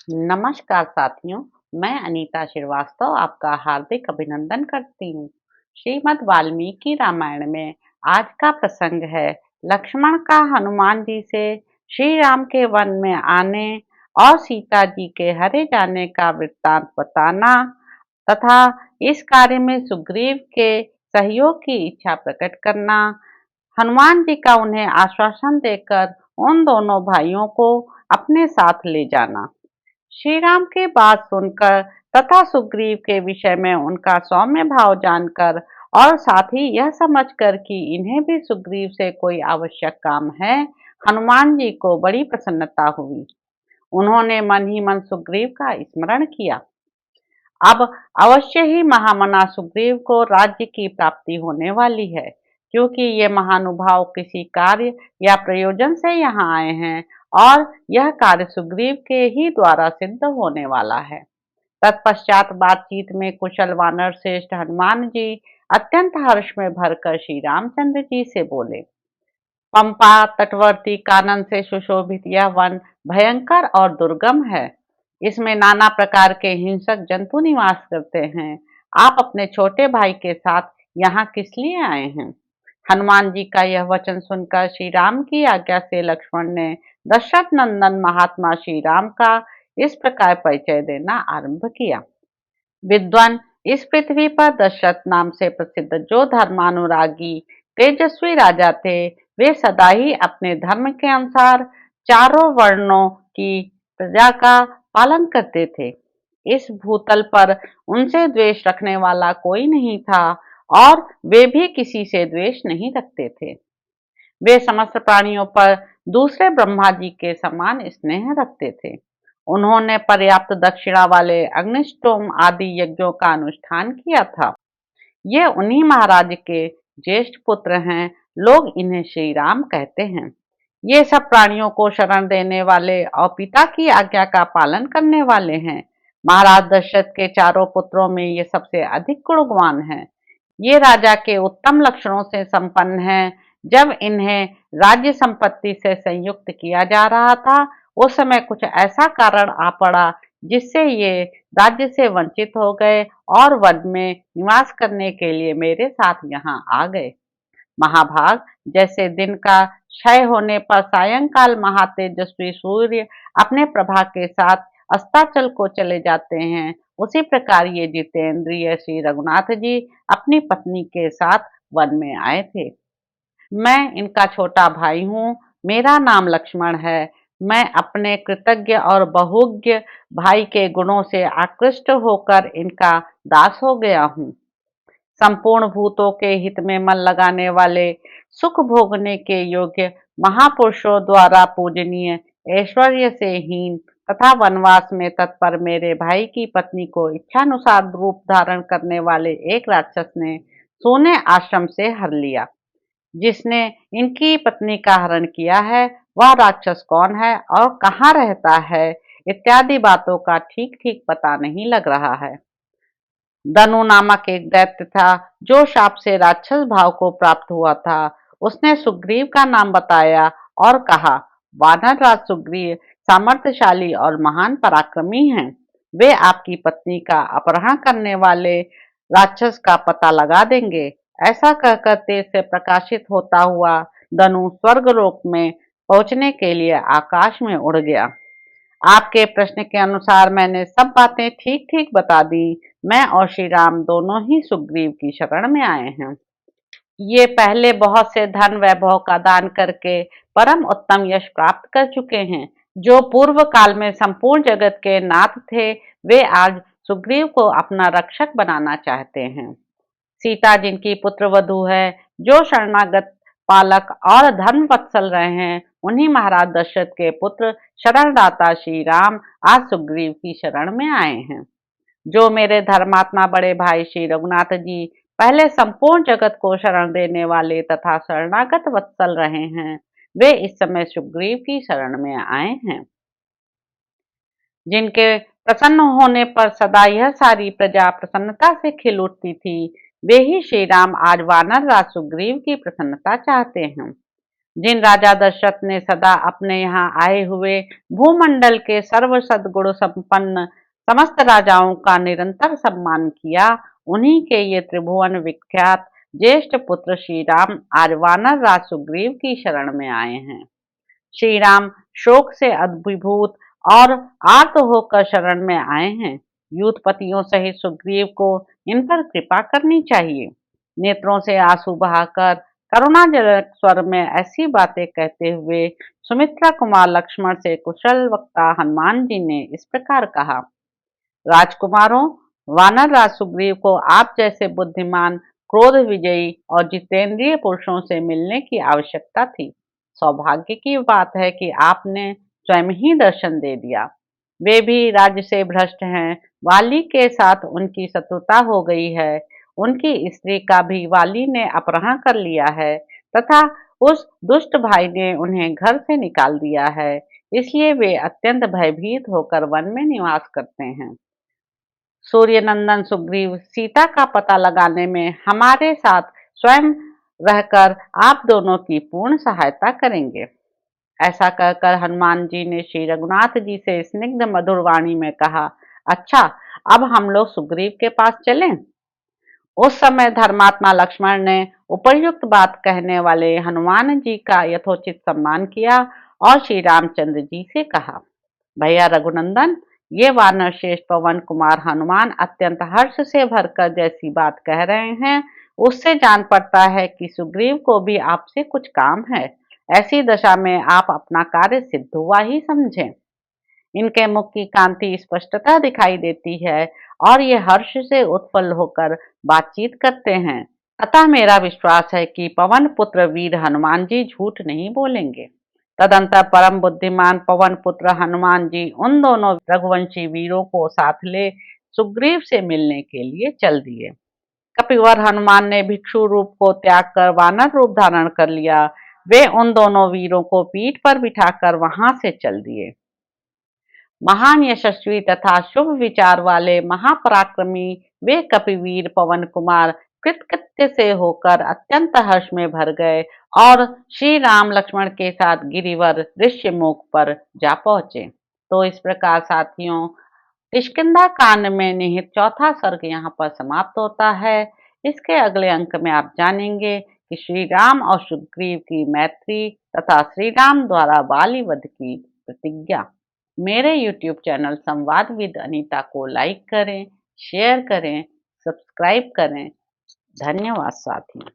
नमस्कार साथियों, मैं अनीता श्रीवास्तव आपका हार्दिक अभिनंदन करती हूँ। श्रीमद् वाल्मीकि रामायण में आज का प्रसंग है लक्ष्मण का हनुमान जी से श्री राम के वन में आने और सीता जी के हरे जाने का वृत्तांत बताना तथा इस कार्य में सुग्रीव के सहयोग की इच्छा प्रकट करना। हनुमान जी का उन्हें आश्वासन देकर उन दोनों भाइयों को अपने साथ ले जाना। श्री राम की बात सुनकर तथा सुग्रीव के विषय में उनका सौम्य भाव जानकर और साथ ही यह समझकर कि इन्हें भी सुग्रीव से कोई आवश्यक काम है, हनुमान जी को बड़ी प्रसन्नता हुई। उन्होंने मन ही मन सुग्रीव का स्मरण किया। अब अवश्य ही महामना सुग्रीव को राज्य की प्राप्ति होने वाली है, क्योंकि ये महानुभाव किसी कार्य या प्रयोजन से यहाँ आए हैं और यह कार्य सुग्रीव के ही द्वारा सिद्ध होने वाला है। तत्पश्चात बातचीत में कुशल वानर श्रेष्ठ हनुमान जी अत्यंत हर्ष में भरकर श्री रामचंद्र जी से बोले। पंपा तटवर्ती कानन से सुशोभित यह वन भयंकर और दुर्गम है। इसमें नाना प्रकार के हिंसक जंतु निवास करते हैं। आप अपने छोटे भाई के साथ यहाँ किस लिए आए हैं? हनुमान जी का यह वचन सुनकर श्री राम की आज्ञा से लक्ष्मण ने दशरथ नंदन महात्मा श्री राम का इस प्रकार परिचय देना आरंभ किया। विद्वान, इस पृथ्वी पर दशरथ नाम से प्रसिद्ध जो धर्मानुरागी तेजस्वी राजा थे, वे सदा ही अपने धर्म के अनुसार चारों वर्णों की प्रजा का पालन करते थे। इस भूतल पर उनसे द्वेष रखने वाला कोई नहीं था और वे भी किसी से द्वेष नहीं रखते थे। वे समस्त प्राणियों पर दूसरे ब्रह्मा जी के समान स्नेह रखते थे। उन्होंने पर्याप्त दक्षिणा वाले अग्निष्टोम आदि यज्ञों का अनुष्ठान किया था। ये उन्हीं महाराज के ज्येष्ठ पुत्र हैं। लोग इन्हें श्री राम कहते हैं। ये सब प्राणियों को शरण देने वाले और पिता की आज्ञा का पालन करने वाले हैं। महाराज दशरथ के चारों पुत्रों में ये सबसे अधिक गुणवान हैं। ये राजा के उत्तम लक्षणों से संपन्न हैं। जब इन्हें राज्य संपत्ति से संयुक्त किया जा रहा था, उस समय कुछ ऐसा कारण आ पड़ा जिससे ये राज्य से वंचित हो गए और वन में निवास करने के लिए मेरे साथ यहाँ आ गए। महाभाग, जैसे दिन का क्षय होने पर सायंकाल महातेजस्वी सूर्य अपने प्रभा के साथ अस्ताचल को चले जाते हैं, उसी प्रकार ये जितेंद्रिय श्री रघुनाथ जी अपनी पत्नी के साथ वन में आए थे। मैं इनका छोटा भाई हूँ। मेरा नाम लक्ष्मण है। मैं अपने कृतज्ञ और बहुज्ञ भाई के गुणों से आकृष्ट होकर इनका दास हो गया हूँ। संपूर्ण भूतों के हित में मन लगाने वाले, सुख भोगने के योग्य, महापुरुषों द्वारा पूजनीय, ऐश्वर्य से हीन तथा वनवास में तत्पर मेरे भाई की पत्नी को इच्छानुसार रूप धारण करने वाले एक राक्षस ने सोने आश्रम से हर लिया। जिसने इनकी पत्नी का हरण किया है, वह राक्षस कौन है और कहाँ रहता है, इत्यादि बातों का ठीक ठीक पता नहीं लग रहा है। दनु नामक एक दैत्य था, जो शाप से राक्षस भाव को प्राप्त हुआ था। उसने सुग्रीव का नाम बताया और कहा, वानर राज सुग्रीव सामर्थ्यशाली और महान पराक्रमी हैं। वे आपकी पत्नी का अपहरण करने वाले राक्षस का पता लगा देंगे। ऐसा कहकर तेज से प्रकाशित होता हुआ दनु स्वर्गलोक में पहुंचने के लिए आकाश में उड़ गया। आपके प्रश्न के अनुसार मैंने सब बातें ठीक ठीक बता दी। मैं और श्री राम दोनों ही सुग्रीव की शरण में आए हैं। ये पहले बहुत से धन वैभव का दान करके परम उत्तम यश प्राप्त कर चुके हैं। जो पूर्व काल में संपूर्ण जगत के नाथ थे, वे आज सुग्रीव को अपना रक्षक बनाना चाहते हैं। सीता जिनकी पुत्र वधू है, जो शरणागत पालक और धर्म वत्सल रहे हैं, उन्हीं महाराज दशरथ के पुत्र शरणदाता श्री राम आज सुग्रीव की शरण में आए हैं। जो मेरे धर्मात्मा बड़े भाई श्री रघुनाथ जी पहले संपूर्ण जगत को शरण देने वाले तथा शरणागत वत्सल रहे हैं, वे इस समय सुग्रीव की शरण में आए हैं। जिनके प्रसन्न होने पर सदा यह सारी प्रजा प्रसन्नता से खिल उठती थी, वे ही श्री राम आज वानर राज सुग्रीव की प्रसन्नता चाहते हैं। जिन राजा दशरथ ने सदा अपने यहाँ आए हुए भूमंडल के सर्व सद्गुण संपन्न समस्त राजाओं का निरंतर सम्मान किया, उन्हीं के ये त्रिभुवन विख्यात ज्येष्ठ पुत्र श्री राम आज वानर राज सुग्रीव की शरण में आए हैं। श्री राम शोक से अभिभूत और आर्त होकर शरण में आए हैं। युद्धपतियों सहित सुग्रीव को इन पर कृपा करनी चाहिए। नेत्रों से आंसू बहाकर करुणाजनक स्वर में ऐसी बातें कहते हुए सुमित्रा कुमार लक्ष्मण से कुशल वक्ता हनुमान जी ने इस प्रकार कहा। राजकुमारों, वानर राज सुग्रीव को आप जैसे बुद्धिमान, क्रोध विजयी और जितेंद्रिय पुरुषों से मिलने की आवश्यकता थी। सौभाग्य की बात है कि आपने स्वयं ही दर्शन दे दिया। वे भी राज्य से भ्रष्ट हैं। वाली के साथ उनकी शत्रुता हो गई है। उनकी स्त्री का भी वाली ने अपहरण कर लिया है तथा उस दुष्ट भाई ने उन्हें घर से निकाल दिया है। इसलिए वे अत्यंत भयभीत होकर वन में निवास करते हैं। सूर्यनंदन सुग्रीव सीता का पता लगाने में हमारे साथ स्वयं रहकर आप दोनों की पूर्ण सहायता करेंगे। ऐसा कहकर हनुमान जी ने श्री रघुनाथ जी से स्निग्ध मधुर वाणी में कहा, अच्छा, अब हम लोग सुग्रीव के पास चलें। उस समय धर्मात्मा लक्ष्मण ने उपर्युक्त बात कहने वाले हनुमान जी का यथोचित सम्मान किया और श्री रामचंद्र जी से कहा, भैया रघुनंदन, ये वानर श्रेष्ठ पवन कुमार हनुमान अत्यंत हर्ष से भरकर जैसी बात कह रहे हैं, उससे जान पड़ता है कि सुग्रीव को भी आपसे कुछ काम है। ऐसी दशा में आप अपना कार्य सिद्ध हुआ ही समझें। इनके मुख की कांति स्पष्टता दिखाई देती है और ये हर्ष से उत्पन्न होकर बातचीत करते हैं। अतः मेरा विश्वास है कि पवन पुत्र वीर हनुमान जी झूठ नहीं बोलेंगे। तदंतर परम बुद्धिमान पवन पुत्र हनुमान जी उन दोनों रघुवंशी वीरों को साथ ले सुग्रीव से मिलने के लिए चल दिए। कपिवर हनुमान ने भिक्षु रूप को त्याग कर वानर रूप धारण कर लिया। वे उन दोनों वीरों को पीठ पर बिठाकर वहां से चल दिए। महान यशस्वी तथा शुभ विचार वाले महापराक्रमी वे कपिवीर पवन कुमार कृतकृत्य से होकर अत्यंत हर्ष में भर गए और श्री राम लक्ष्मण के साथ गिरिवर ऋष्यमुख पर जा पहुंचे। तो इस प्रकार साथियों, किष्किंधा कांड में निहित चौथा सर्ग यहाँ पर समाप्त होता है। इसके अगले अंक में आप जानेंगे कि श्री राम और सुग्रीव की मैत्री तथा श्री राम द्वारा बाली वध की प्रतिज्ञा। मेरे YouTube चैनल संवाद विद अनीता को लाइक करें, शेयर करें, सब्सक्राइब करें। धन्यवाद साथियों।